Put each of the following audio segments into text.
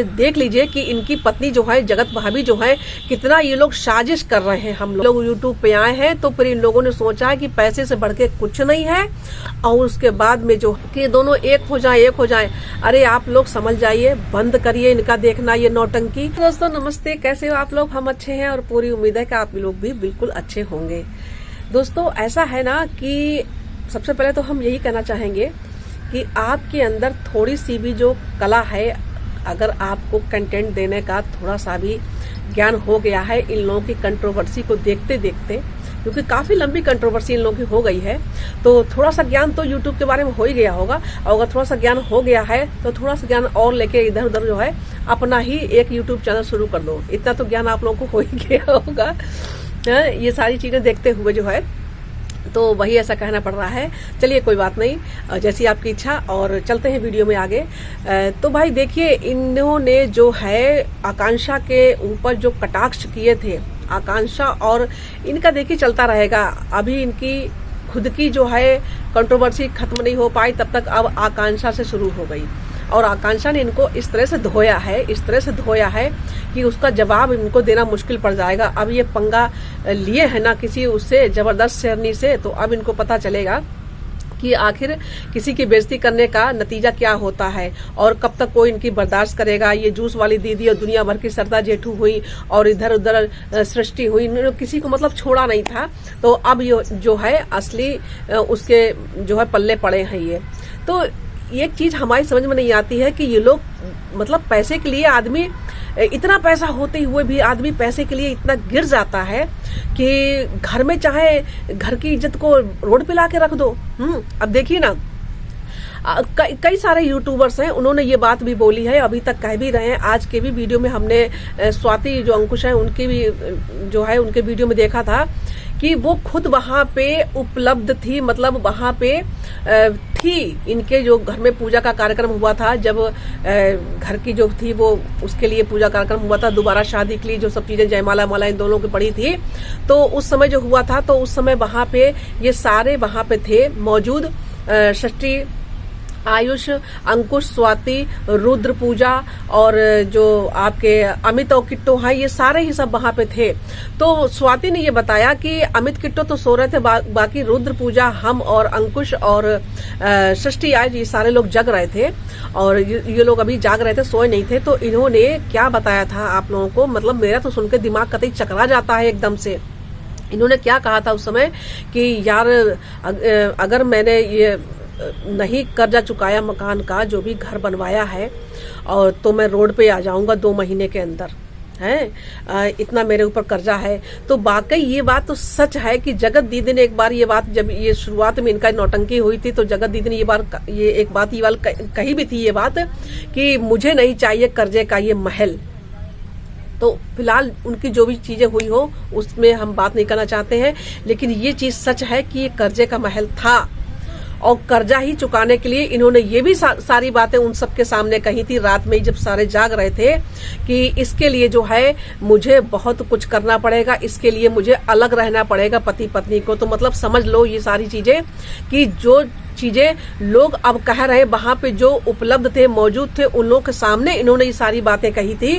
देख लीजिए कि इनकी पत्नी जो है जगत भाभी जो है कितना ये लोग साजिश कर रहे हैं। हम लोग यूट्यूब पे आए हैं तो फिर इन लोगों ने सोचा है कि पैसे से बढ़ के कुछ नहीं है और उसके बाद में जो कि दोनों एक हो जाए। अरे आप लोग समझ जाइए, बंद करिए इनका देखना ये नौटंकी। दोस्तों नमस्ते, कैसे हो आप लोग? हम अच्छे हैं और पूरी उम्मीद है कि आप लोग भी बिल्कुल अच्छे होंगे। दोस्तों ऐसा है ना कि सबसे पहले तो हम यही कहना चाहेंगे कि आपके अंदर थोड़ी सी भी जो कला है, अगर आपको कंटेंट देने का थोड़ा सा भी ज्ञान हो गया है इन लोगों की कंट्रोवर्सी को देखते देखते, क्योंकि काफी लंबी कंट्रोवर्सी इन लोगों की हो गई है, तो थोड़ा सा ज्ञान तो यूट्यूब के बारे में हो ही गया होगा। और अगर थोड़ा सा ज्ञान हो गया है तो थोड़ा सा ज्ञान और लेके इधर उधर जो है अपना ही एक यूट्यूब चैनल शुरू कर दो। इतना तो ज्ञान आप लोगों को हो ही गया होगा ये सारी चीजें देखते हुए जो है, तो वही ऐसा कहना पड़ रहा है। चलिए कोई बात नहीं, जैसी आपकी इच्छा। और चलते हैं वीडियो में आगे। तो भाई देखिए, इन्होंने जो है आकांक्षा के ऊपर जो कटाक्ष किए थे, आकांक्षा और इनका देखिए चलता रहेगा। अभी इनकी खुद की जो है कंट्रोवर्सी खत्म नहीं हो पाई, तब तक अब आकांक्षा से शुरू हो गई। और आकांक्षा ने इनको इस तरह से धोया है कि उसका जवाब इनको देना मुश्किल पड़ जाएगा। अब ये पंगा लिए है ना किसी उससे जबरदस्त शेरनी से, तो अब इनको पता चलेगा कि आखिर किसी की बेइज्जती करने का नतीजा क्या होता है और कब तक कोई इनकी बर्दाश्त करेगा। ये जूस वाली दीदी और दुनिया भर की सरदा जेठू हुई और इधर उधर सृष्टि हुई, इन्होंने किसी को मतलब छोड़ा नहीं था। तो अब ये जो है असली उसके जो है पल्ले पड़े हैं ये। तो एक चीज हमारी समझ में नहीं आती है कि ये लोग मतलब पैसे के लिए आदमी, इतना पैसा होते हुए भी आदमी पैसे के लिए इतना गिर जाता है कि घर में चाहे घर की इज्जत को रोड पे ला के रख दो। अब देखिए ना, कई सारे यूट्यूबर्स हैं, उन्होंने ये बात भी बोली है, अभी तक कह भी रहे हैं। आज के भी वीडियो में हमने स्वाति जो अंकुश है उनकी भी जो है उनके वीडियो में देखा था कि वो खुद वहां पे उपलब्ध थी, मतलब वहां पे थी। इनके जो घर में पूजा का कार्यक्रम हुआ था, जब घर की जो थी वो उसके लिए पूजा कार्यक्रम हुआ था, दोबारा शादी के लिए जो सब चीजें जयमाला माला इन दोनों की पड़ी थी, तो उस समय जो हुआ था, तो उस समय वहां पे ये सारे वहां पे थे मौजूद। षष्ठी, आयुष, अंकुश, स्वाति, रुद्र पूजा और जो आपके अमित और किट्टो है, ये सारे ही सब वहां पे थे। तो स्वाति ने ये बताया कि अमित किट्टो तो सो रहे थे, बाकी रुद्र पूजा, हम और अंकुश और षष्ठी आयुष ये सारे लोग जग रहे थे और ये लोग अभी जाग रहे थे, सोए नहीं थे। तो इन्होंने क्या बताया था आप लोगों को, मतलब मेरा तो सुनकर दिमाग कतई चकरा जाता है एकदम से। इन्होंने क्या कहा था उस समय कि यार अगर मैंने ये नहीं कर्जा चुकाया मकान का, जो भी घर बनवाया है, और तो मैं रोड पे आ जाऊंगा 2 महीने के अंदर है, इतना मेरे ऊपर कर्जा है। तो वाकई ये बात तो सच है कि जगत दीदी ने एक बार ये बात, जब ये शुरुआत में इनका नौटंकी हुई थी, तो जगत दीदी ने ये एक बात कही भी थी ये बात कि मुझे नहीं चाहिए कर्जे का ये महल। तो फिलहाल उनकी जो भी चीजें हुई हो उसमें हम बात नहीं करना चाहते हैं, लेकिन ये चीज सच है कि ये कर्जे का महल था और कर्जा ही चुकाने के लिए इन्होंने ये भी सारी बातें उन सबके सामने कही थी रात में ही, जब सारे जाग रहे थे, कि इसके लिए जो है मुझे बहुत कुछ करना पड़ेगा, इसके लिए मुझे अलग रहना पड़ेगा पति पत्नी को। तो मतलब समझ लो ये सारी चीजें कि जो चीजें लोग अब कह रहे, वहां पे जो उपलब्ध थे, मौजूद थे, उन लोगों के सामने इन्होंने ये सारी बातें कही थी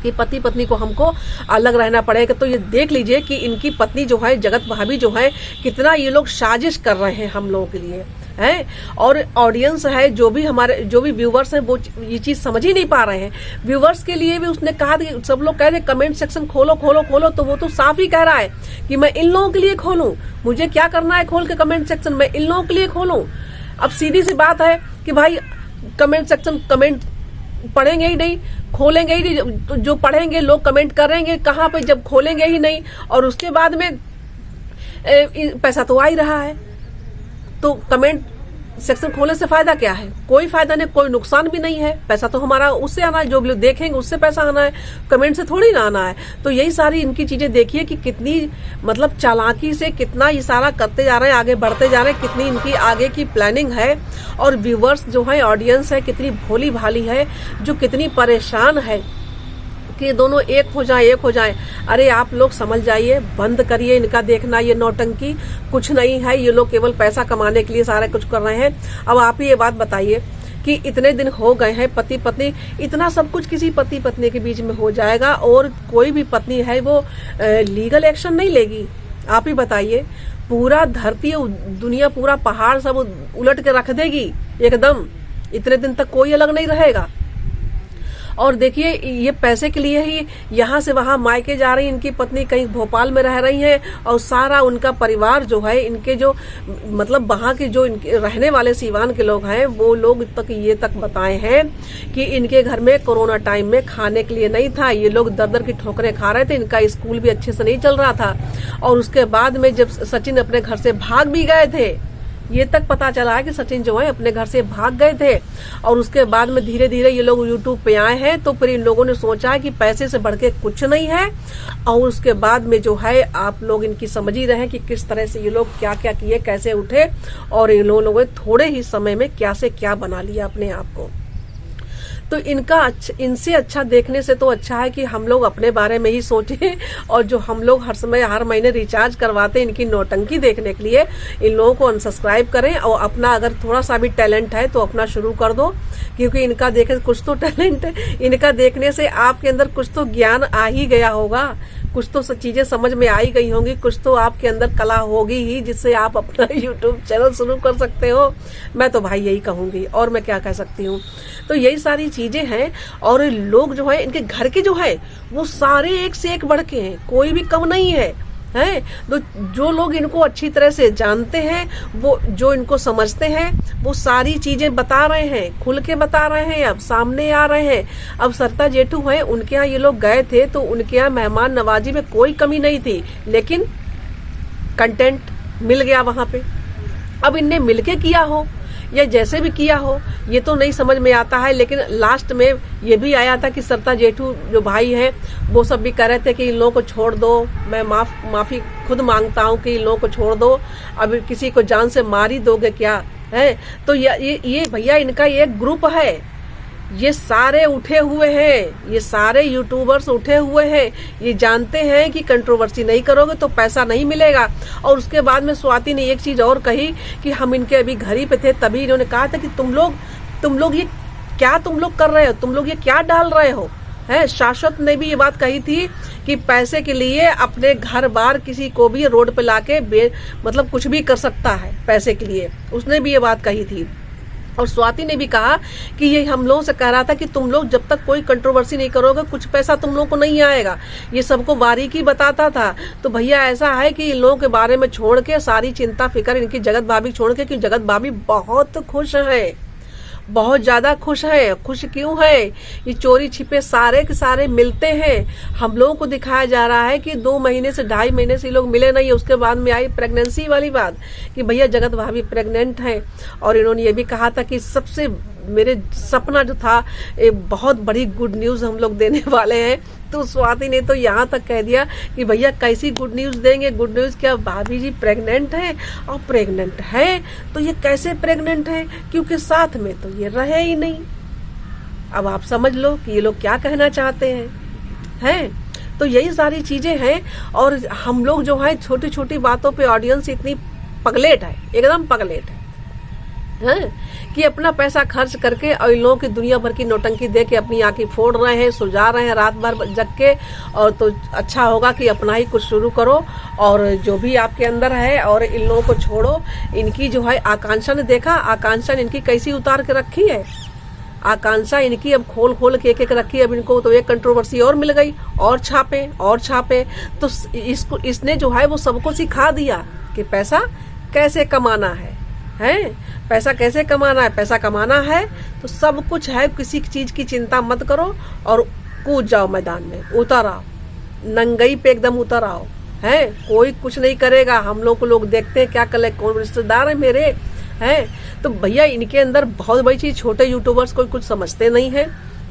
कि पति पत्नी को हमको अलग रहना पड़ेगा। तो ये देख लीजिए कि इनकी पत्नी जो है जगत भाभी जो है कितना ये लोग साजिश कर रहे हैं हम लोगों के लिए है। और ऑडियंस है, जो भी व्यूवर्स हैं, वो ये चीज समझ ही नहीं पा रहे हैं। व्यूवर्स के लिए भी उसने कहा कि सब लोग कह रहे कमेंट सेक्शन खोलो, तो वो तो साफ ही कह रहा है कि मैं इन लोगों के लिए खोलूं, मुझे क्या करना है खोल के कमेंट सेक्शन, मैं इन लोगों के लिए खोलूं। अब सीधी सी बात है कि भाई कमेंट सेक्शन कमेंट पढ़ेंगे ही नहीं, खोलेंगे ही नहीं, तो जो पढ़ेंगे लोग कमेंट करेंगे कहाँ पे, जब खोलेंगे ही नहीं। और उसके बाद में पैसा तो आ ही रहा है, तो कमेंट सेक्शन खोलने से फायदा क्या है? कोई फायदा नहीं, कोई नुकसान भी नहीं है। पैसा तो हमारा उससे आना है, जो भी लोग देखेंगे उससे पैसा आना है, कमेंट से थोड़ी ना आना है। तो यही सारी इनकी चीजें देखिए कि कितनी मतलब चालाकी से कितना इशारा करते जा रहे हैं, आगे बढ़ते जा रहे हैं, कितनी इनकी आगे की प्लानिंग है। और व्यूवर्स जो है, ऑडियंस है, कितनी भोली भाली है, जो कितनी परेशान है कि दोनों एक हो जाएं। अरे आप लोग समझ जाइए, बंद करिए इनका देखना ये नौटंकी। कुछ नहीं है, ये लोग केवल पैसा कमाने के लिए सारा कुछ कर रहे हैं। अब आप ही ये बात बताइए कि कि इतने दिन हो गए हैं पति पत्नी, इतना सब कुछ किसी पति पत्नी के बीच में हो जाएगा और कोई भी पत्नी है वो लीगल एक्शन नहीं लेगी? आप ही बताइए। पूरा धरती दुनिया पूरा पहाड़ सब उलट के रख देगी एकदम, इतने दिन तक कोई अलग नहीं रहेगा। और देखिए ये पैसे के लिए ही यहाँ से वहाँ मायके जा रही, इनकी पत्नी कहीं भोपाल में रह रही है और सारा उनका परिवार जो है, इनके जो मतलब वहाँ के जो इनके रहने वाले सीवान के लोग हैं, वो लोग ये तक बताए हैं कि इनके घर में कोरोना टाइम में खाने के लिए नहीं था, ये लोग दर दर की ठोकरें खा रहे थे, इनका स्कूल भी अच्छे से नहीं चल रहा था। और उसके बाद में जब सचिन अपने घर से भाग भी गए थे, ये तक पता चला है कि सचिन जो है अपने घर से भाग गए थे, और उसके बाद में धीरे धीरे ये लोग यूट्यूब पे आए हैं, तो फिर इन लोगों ने सोचा कि पैसे से बढ़ के कुछ नहीं है। और उसके बाद में जो है आप लोग इनकी समझ ही रहे हैं कि किस तरह से ये लोग क्या क्या किए, कैसे उठे, और इन लोगों ने थोड़े ही समय में क्या से क्या बना लिया अपने आप को। तो इनसे अच्छा देखने से तो अच्छा है कि हम लोग अपने बारे में ही सोचें, और जो हम लोग हर समय हर महीने रिचार्ज करवाते हैं इनकी नौटंकी देखने के लिए, इन लोगों को अनसब्सक्राइब करें और अपना अगर थोड़ा सा भी टैलेंट है तो अपना शुरू कर दो, क्योंकि इनका देखे कुछ तो टैलेंट है, इनका देखने से आपके अंदर कुछ तो ज्ञान आ ही गया होगा, कुछ तो चीजें समझ में आई गई होंगी, कुछ तो आपके अंदर कला होगी ही जिससे आप अपना यूट्यूब चैनल शुरू कर सकते हो। मैं तो भाई यही कहूंगी, और मैं क्या कह सकती हूँ। तो यही सारी चीजें हैं, और लोग जो है इनके घर के जो है वो सारे एक से एक बढ़ के हैं, कोई भी कम नहीं है। तो जो लोग इनको अच्छी तरह से जानते हैं, वो जो इनको समझते हैं, वो सारी चीजें बता रहे हैं, खुल के बता रहे हैं, अब सामने आ रहे हैं। अब सरिता जेठू हैं, उनके यहाँ ये लोग गए थे तो उनके यहाँ मेहमान नवाजी में कोई कमी नहीं थी, लेकिन कंटेंट मिल गया वहां पे। अब इनने मिलके किया हो या जैसे भी किया हो ये तो नहीं समझ में आता है, लेकिन लास्ट में ये भी आया था कि सरिता जेठू जो भाई हैं वो सब भी कह रहे थे कि इन लोगों को छोड़ दो, मैं माफी खुद मांगता हूँ कि इन लोगों को छोड़ दो, अब किसी को जान से मार ही दोगे क्या है। तो ये भैया इनका ये ग्रुप है, ये सारे उठे हुए हैं, ये सारे यूट्यूबर्स उठे हुए हैं, ये जानते हैं कि कंट्रोवर्सी नहीं करोगे तो पैसा नहीं मिलेगा। और उसके बाद में स्वाति ने एक चीज और कही कि हम इनके अभी घर ही पे थे, तभी इन्होंने कहा था कि तुम लोग ये क्या तुम लोग कर रहे हो, तुम लोग ये क्या डाल रहे हो, है। शाश्वत ने भी ये बात कही थी कि पैसे के लिए अपने घर बार किसी को भी रोड पे लाके मतलब कुछ भी कर सकता है पैसे के लिए, उसने भी ये बात कही थी। और स्वाति ने भी कहा कि ये हम लोगों से कह रहा था कि तुम लोग जब तक कोई कंट्रोवर्सी नहीं करोगे कुछ पैसा तुम लोगों को नहीं आएगा, ये सबको बारीकी बताता था। तो भैया ऐसा है कि इन लोगों के बारे में छोड़ के सारी चिंता फिक्र इनकी जगत भाभी छोड़ के, क्योंकि जगत भाभी बहुत खुश है, बहुत ज्यादा खुश है। खुश क्यों है? ये चोरी छिपे सारे के सारे मिलते हैं। हम लोगों को दिखाया जा रहा है कि 2 महीने से 2.5 महीने से ये लोग मिले नहीं, उसके बाद में आई प्रेगनेंसी वाली बात कि भैया जगत भाभी प्रेग्नेंट है। और इन्होंने ये भी कहा था कि सबसे मेरे सपना जो था बहुत बड़ी गुड न्यूज हम लोग देने वाले हैं। तो स्वाति ने तो यहाँ तक कह दिया कि भैया कैसी गुड न्यूज देंगे, गुड न्यूज क्या, भाभी जी प्रेग्नेंट है। और प्रेग्नेंट है तो ये कैसे प्रेग्नेंट है, क्योंकि साथ में तो ये रहे ही नहीं। अब आप समझ लो कि ये लोग क्या कहना चाहते हैं। तो यही सारी चीजें हैं। और हम लोग जो है छोटी छोटी बातों पे ऑडियंस इतनी पगलेट है, एकदम पगलेट है कि अपना पैसा खर्च करके और इन लोगों की दुनिया भर की नौटंकी दे के अपनी आंखें फोड़ रहे हैं, सुझा रहे हैं रात भर जग के। और तो अच्छा होगा कि अपना ही कुछ शुरू करो, और जो भी आपके अंदर है और इन लोगों को छोड़ो। इनकी जो है आकांक्षा ने देखा, आकांक्षा ने इनकी कैसी उतार के रखी है, आकांक्षा इनकी अब खोल खोल के एक रखी। अब इनको तो एक कंट्रोवर्सी और मिल गई, और छापे। तो इसने जो है वो सबको सिखा दिया कि पैसा कैसे कमाना है। पैसा कैसे कमाना है, पैसा कमाना है तो सब कुछ है, किसी चीज की चिंता मत करो और कूद जाओ मैदान में, उतर आओ, नंगई पे एकदम उतर आओ। कोई कुछ नहीं करेगा। हम लोग को लोग देखते हैं क्या कर, कौन रिश्तेदार है मेरे, तो भैया इनके अंदर बहुत बड़ी चीज, छोटे यूट्यूबर्स कोई कुछ समझते नहीं है।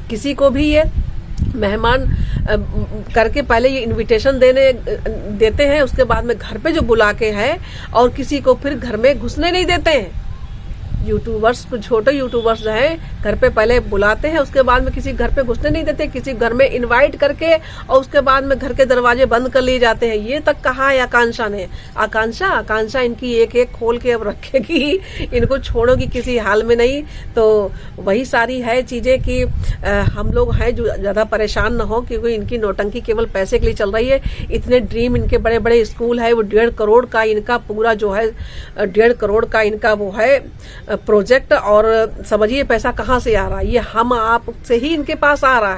किसी को भी ये मेहमान करके पहले ये इनविटेशन देते हैं, उसके बाद में घर पे जो बुला के है, और किसी को फिर घर में घुसने नहीं देते हैं। यूट्यूबर्स, कुछ छोटे यूट्यूबर्स जो है घर पे पहले बुलाते हैं, उसके बाद में किसी घर पे घुसने नहीं देते, किसी घर में इनवाइट करके और उसके बाद में घर के दरवाजे बंद कर लिए जाते हैं। ये तक कहा है आकांक्षा ने। आकांक्षा इनकी एक एक खोल के अब रखेगी, इनको छोड़ोगी किसी हाल में नहीं। तो वही सारी है चीजें कि हम लोग हैं जो ज्यादा परेशान न हो, क्योंकि इनकी नौटंकी केवल पैसे के लिए चल रही है। इतने ड्रीम इनके बड़े बड़े स्कूल है, वो 1.5 करोड़ का इनका पूरा जो है 1.5 करोड़ का इनका वो है प्रोजेक्ट, और समझिए पैसा कहाँ से आ रहा है, ये हम आप से ही इनके पास आ रहा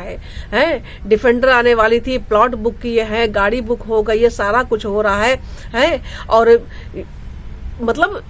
है। डिफेंडर आने वाली थी, प्लॉट बुक किए हैं, गाड़ी बुक हो गई है, सारा कुछ हो रहा है। और मतलब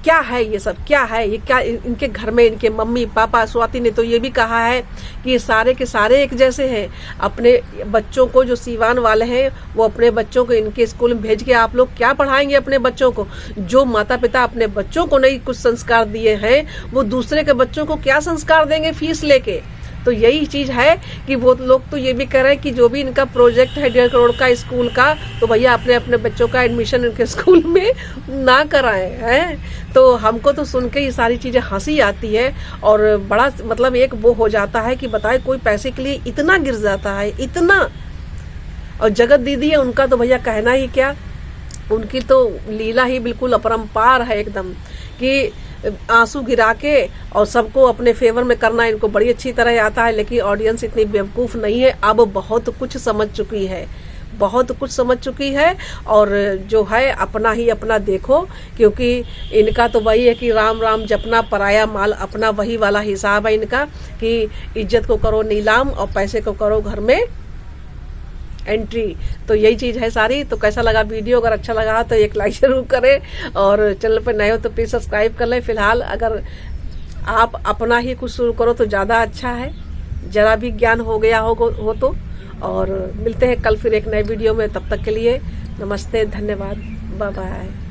क्या है ये सब, क्या है ये, क्या इनके घर में इनके मम्मी पापा, स्वाति ने तो ये भी कहा है कि ये सारे के सारे एक जैसे हैं। अपने बच्चों को, जो सीवान वाले हैं, वो अपने बच्चों को इनके स्कूल में भेज के आप लोग क्या पढ़ाएंगे अपने बच्चों को? जो माता पिता अपने बच्चों को नहीं कुछ संस्कार दिए हैं, वो दूसरे के बच्चों को क्या संस्कार देंगे फीस लेके? तो यही चीज है कि वो लोग तो ये भी कह रहे हैं कि जो भी इनका प्रोजेक्ट है 1.5 करोड़ का स्कूल का, तो भैया अपने अपने बच्चों का एडमिशन इनके स्कूल में ना कराएं हैं। तो हमको तो सुन के ये सारी चीजें हंसी आती है, और बड़ा मतलब एक वो हो जाता है कि बताए कोई पैसे के लिए इतना गिर जाता है, इतना। और जगत दीदी है, उनका तो भैया कहना ही क्या, उनकी तो लीला ही बिल्कुल अपरंपार है एकदम, कि आंसू गिरा के और सबको अपने फेवर में करना इनको बड़ी अच्छी तरह आता है। लेकिन ऑडियंस इतनी बेवकूफ़ नहीं है, अब बहुत कुछ समझ चुकी है, बहुत कुछ समझ चुकी है। और जो है अपना ही अपना देखो, क्योंकि इनका तो वही है कि राम राम जपना, पराया माल अपना, वही वाला हिसाब है इनका कि इज्जत को करो नीलाम और पैसे को करो घर में एंट्री। तो यही चीज़ है सारी। तो कैसा लगा वीडियो? अगर अच्छा लगा तो एक लाइक जरूर करें, और चैनल पर नए हो तो प्लीज़ सब्सक्राइब कर लें। फिलहाल अगर आप अपना ही कुछ शुरू करो तो ज़्यादा अच्छा है, जरा भी ज्ञान हो गया हो तो। और मिलते हैं कल फिर एक नए वीडियो में, तब तक के लिए नमस्ते, धन्यवाद, बाय बाय।